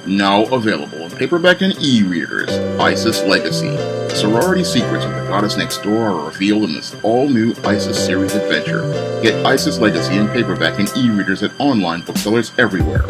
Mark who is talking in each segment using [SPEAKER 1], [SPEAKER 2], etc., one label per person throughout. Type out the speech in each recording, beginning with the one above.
[SPEAKER 1] Now available in paperback and e-readers, Isis Legacy. The sorority secrets of the goddess next door are revealed in this all-new Isis series adventure. Get Isis Legacy in paperback and e-readers at online booksellers everywhere.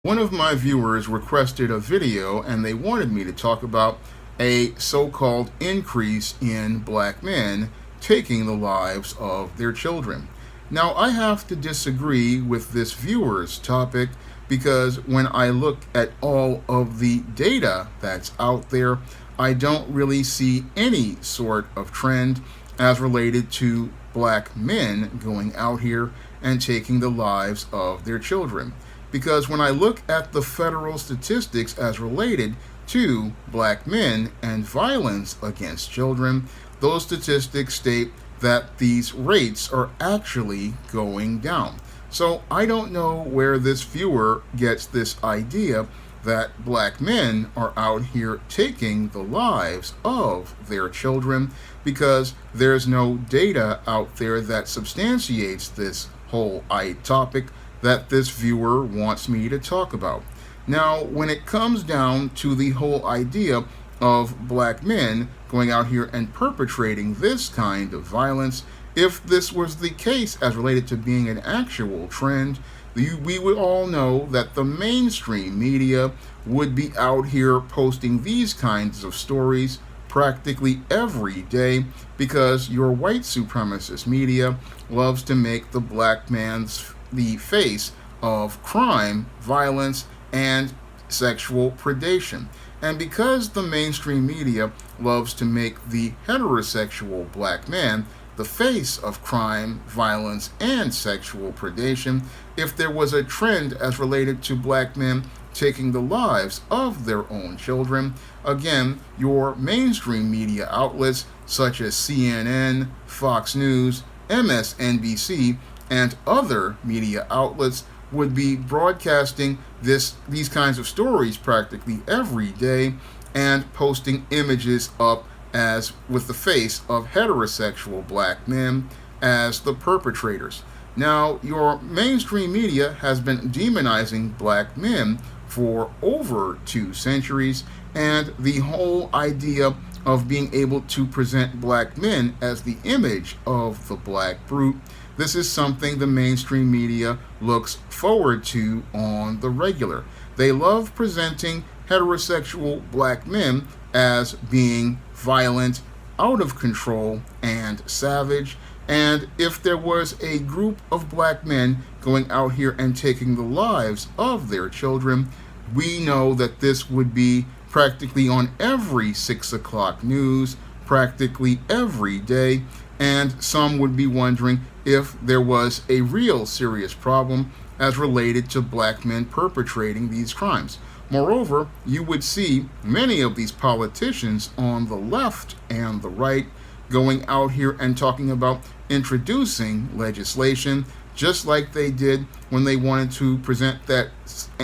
[SPEAKER 1] One of my viewers requested a video and they wanted me to talk about a so-called increase in black men taking the lives of their children. Now, I have to disagree with this viewer's topic because when I look at all of the data that's out there, I don't really see any sort of trend as related to black men going out here and taking the lives of their children. Because when I look at the federal statistics as related to black men and violence against children, those statistics state that these rates are actually going down. So I don't know where this viewer gets this idea that black men are out here taking the lives of their children, because there's no data out there that substantiates this whole topic that this viewer wants me to talk about. Now, when it comes down to the whole idea of black men going out here and perpetrating this kind of violence, if this was the case as related to being an actual trend, we would all know that the mainstream media would be out here posting these kinds of stories practically every day, because your white supremacist media loves to make the black man's the face of crime, violence, and sexual predation. And because the mainstream media loves to make the heterosexual black man the face of crime, violence, and sexual predation, if there was a trend as related to black men taking the lives of their own children, again, your mainstream media outlets such as CNN, Fox News, MSNBC, and other media outlets would be broadcasting these kinds of stories practically every day and posting images up as with the face of heterosexual black men as the perpetrators. Now, your mainstream media has been demonizing black men for over 2 centuries, and the whole idea of being able to present black men as the image of the black brute, this is something the mainstream media looks forward to on the regular. They love presenting heterosexual black men as being violent, out of control, and savage. And if there was a group of black men going out here and taking the lives of their children, we know that this would be practically on every 6 o'clock news, practically every day, and some would be wondering if there was a real serious problem as related to black men perpetrating these crimes. Moreover, you would see many of these politicians on the left and the right going out here and talking about introducing legislation, just like they did when they wanted to present that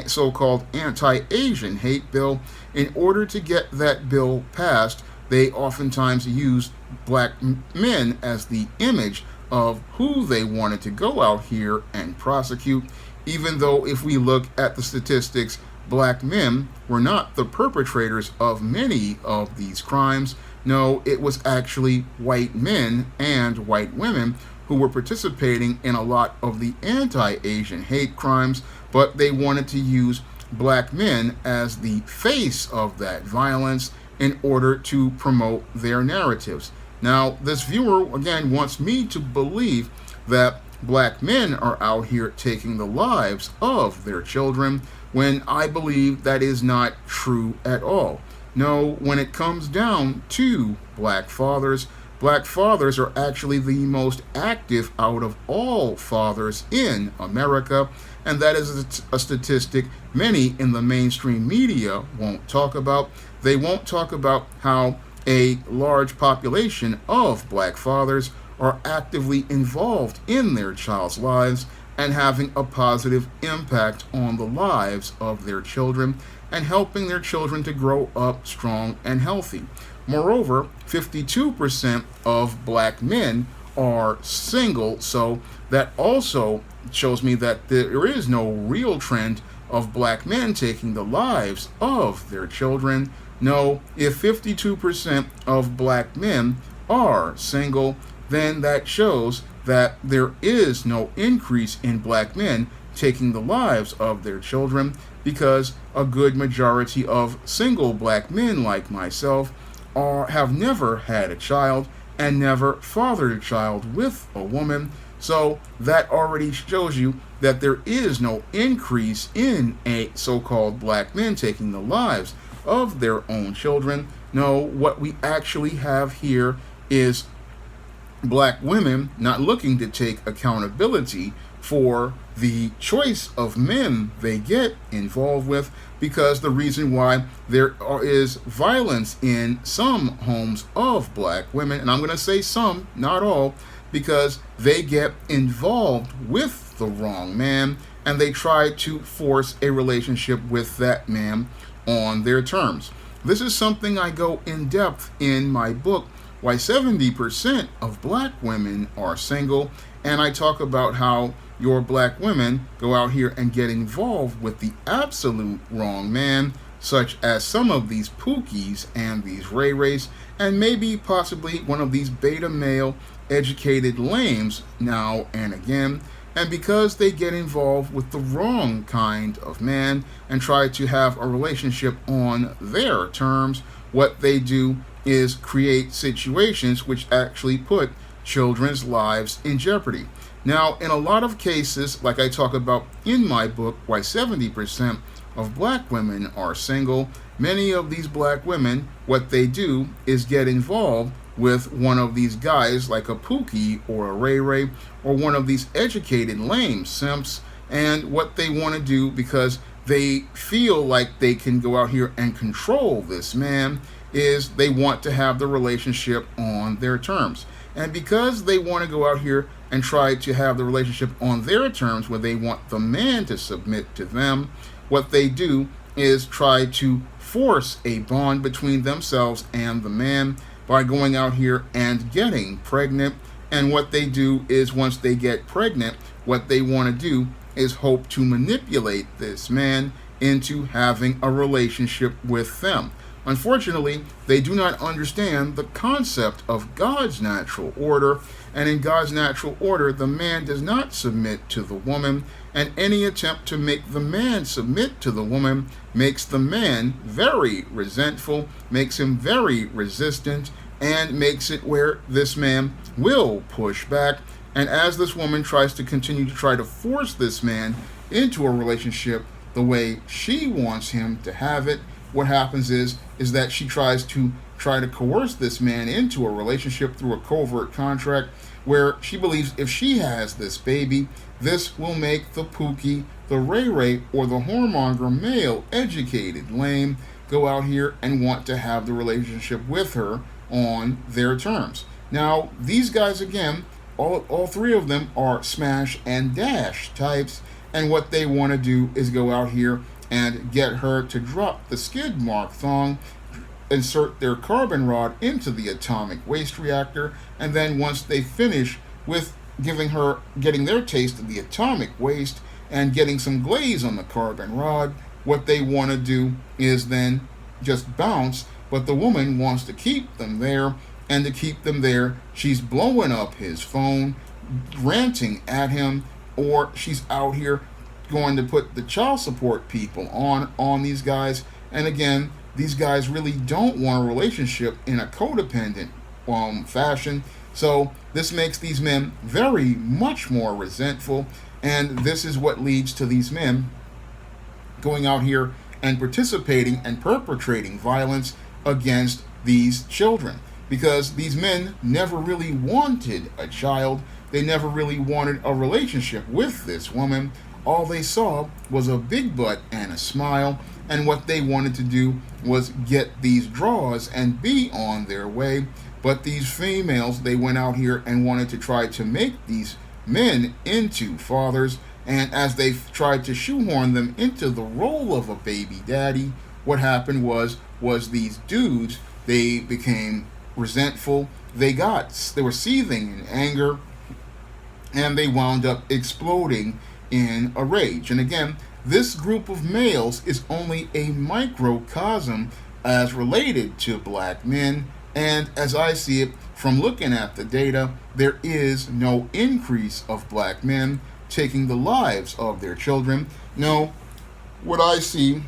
[SPEAKER 1] so-called anti-Asian hate bill. In order to get that bill passed, they oftentimes used black men as the image of who they wanted to go out here and prosecute, even though if we look at the statistics, black men were not the perpetrators of many of these crimes. No, it was actually white men and white women who were participating in a lot of the anti-Asian hate crimes, but they wanted to use black men as the face of that violence in order to promote their narratives. Now, this viewer, again, wants me to believe that black men are out here taking the lives of their children, when I believe that is not true at all. No, when it comes down to black fathers are actually the most active out of all fathers in America, and that is a statistic many in the mainstream media won't talk about. They won't talk about how a large population of black fathers are actively involved in their child's lives and having a positive impact on the lives of their children and helping their children to grow up strong and healthy. Moreover, 52% of black men are single, so that also shows me that there is no real trend of black men taking the lives of their children. No, if 52% of black men are single, then that shows that there is no increase in black men taking the lives of their children, because a good majority of single black men like myself have never had a child and never fathered a child with a woman. So that already shows you that there is no increase in a so-called black men taking the lives of their own children. No, what we actually have here is black women not looking to take accountability for the choice of men they get involved with, because the reason why there is violence in some homes of black women, and I'm going to say some, not all, because they get involved with the wrong man and they try to force a relationship with that man on their terms. This is something I go in depth in my book, Why 70% of Black Women Are Single, and I talk about how your black women go out here and get involved with the absolute wrong man, such as some of these Pookies and these Ray Rays, and maybe possibly one of these beta male educated lames now and again. And because they get involved with the wrong kind of man and try to have a relationship on their terms, what they do is create situations which actually put children's lives in jeopardy. Now, in a lot of cases, like I talk about in my book, Why 70% of Black Women Are Single, many of these black women, what they do is get involved with one of these guys like a Pookie or a Ray Ray or one of these educated lame simps, and what they want to do, because they feel like they can go out here and control this man, is they want to have the relationship on their terms. And because they want to go out here and try to have the relationship on their terms, where they want the man to submit to them, what they do is try to force a bond between themselves and the man by going out here and getting pregnant. And what they do is, once they get pregnant, what they want to do is hope to manipulate this man into having a relationship with them. Unfortunately, they do not understand the concept of God's natural order, and in God's natural order, the man does not submit to the woman, and any attempt to make the man submit to the woman makes the man very resentful, makes him very resistant, and makes it where this man will push back. And as this woman tries to continue to try to force this man into a relationship the way she wants him to have it, what happens is that she tries to coerce this man into a relationship through a covert contract, where she believes if she has this baby, this will make the Pookie, the Ray Ray, or the whoremonger male educated lame go out here and want to have the relationship with her on their terms. Now, these guys, again, all three of them are smash and dash types, and what they want to do is go out here and get her to drop the skid mark thong, insert their carbon rod into the atomic waste reactor, and then once they finish with getting their taste of the atomic waste and getting some glaze on the carbon rod, what they want to do is then just bounce. But the woman wants to keep them there, and to keep them there, she's blowing up his phone, ranting at him, or she's out here going to put the child support people on these guys. And again, these guys really don't want a relationship in a codependent fashion. So this makes these men very much more resentful, and this is what leads to these men going out here and participating and perpetrating violence against these children, because these men never really wanted a child. They never really wanted a relationship with this woman. All they saw was a big butt and a smile, and what they wanted to do was get these draws and be on their way. But these females, they went out here and wanted to try to make these men into fathers, and as they tried to shoehorn them into the role of a baby daddy, what happened was these dudes, they became resentful, they were seething in anger, and they wound up exploding in a rage. And again, this group of males is only a microcosm as related to black men, and as I see it from looking at the data, there is no increase of black men taking the lives of their children. No, what I see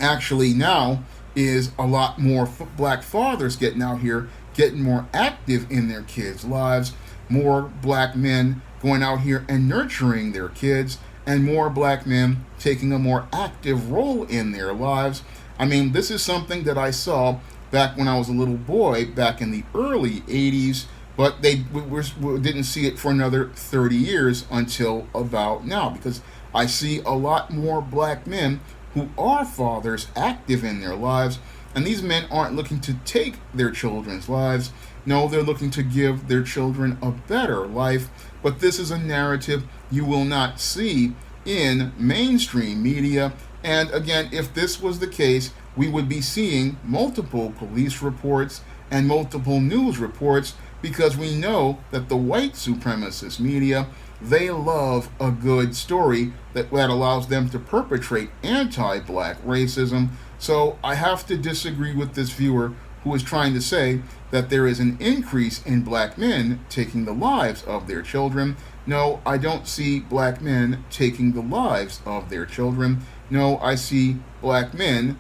[SPEAKER 1] actually now is a lot more black fathers getting out here, getting more active in their kids' lives, more black men going out here and nurturing their kids, and more black men taking a more active role in their lives. I mean, this is something that I saw back when I was a little boy, back in the early 80s, but we didn't see it for another 30 years until about now, because I see a lot more black men who are fathers active in their lives, and these men aren't looking to take their children's lives. No, they're looking to give their children a better life, but this is a narrative you will not see in mainstream media. And again, if this was the case, we would be seeing multiple police reports and multiple news reports, because we know that the white supremacist media, they love a good story that allows them to perpetrate anti-black racism. So I have to disagree with this viewer who is trying to say that there is an increase in black men taking the lives of their children. No, I don't see black men taking the lives of their children. No, I see black men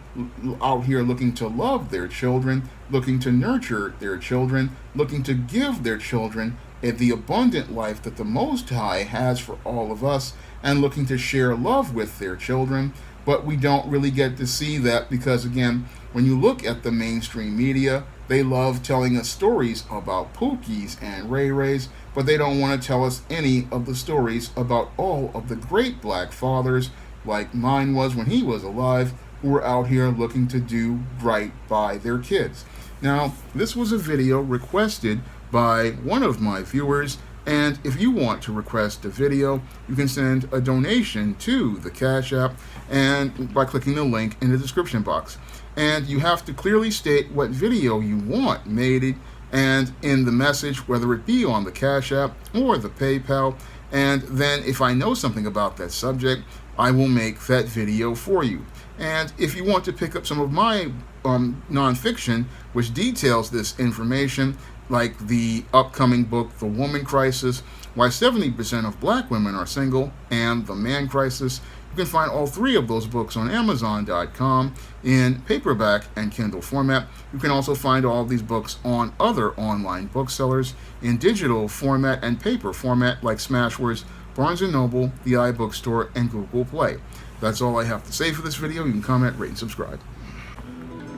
[SPEAKER 1] out here looking to love their children, looking to nurture their children, looking to give their children the abundant life that the Most High has for all of us, and looking to share love with their children. But we don't really get to see that, because again, when you look at the mainstream media, they love telling us stories about Pookies and Ray Rays, but they don't want to tell us any of the stories about all of the great black fathers, like mine was when he was alive, who were out here looking to do right by their kids. Now, this was a video requested by one of my viewers, and if you want to request a video, you can send a donation to the Cash App and by clicking the link in the description box. And you have to clearly state what video you want made, and in the message, whether it be on the Cash App or the PayPal. And then if I know something about that subject, I will make that video for you. And if you want to pick up some of my nonfiction, which details this information, like the upcoming book, The Woman Crisis, Why 70% of Black Women Are Single, and The Man Crisis, you can find all three of those books on Amazon.com in paperback and Kindle format. You can also find all of these books on other online booksellers in digital format and paper format, like Smashwords, Barnes & Noble, the iBookstore, and Google Play. That's all I have to say for this video. You can comment, rate, and subscribe.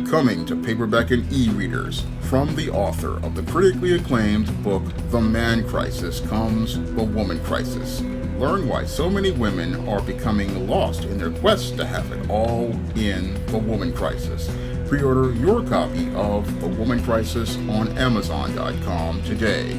[SPEAKER 1] Coming to paperback and e-readers, from the author of the critically acclaimed book The Man Crisis comes The Woman Crisis. Learn why so many women are becoming lost in their quest to have it all in The Woman Crisis. Pre-order your copy of The Woman Crisis on Amazon.com today.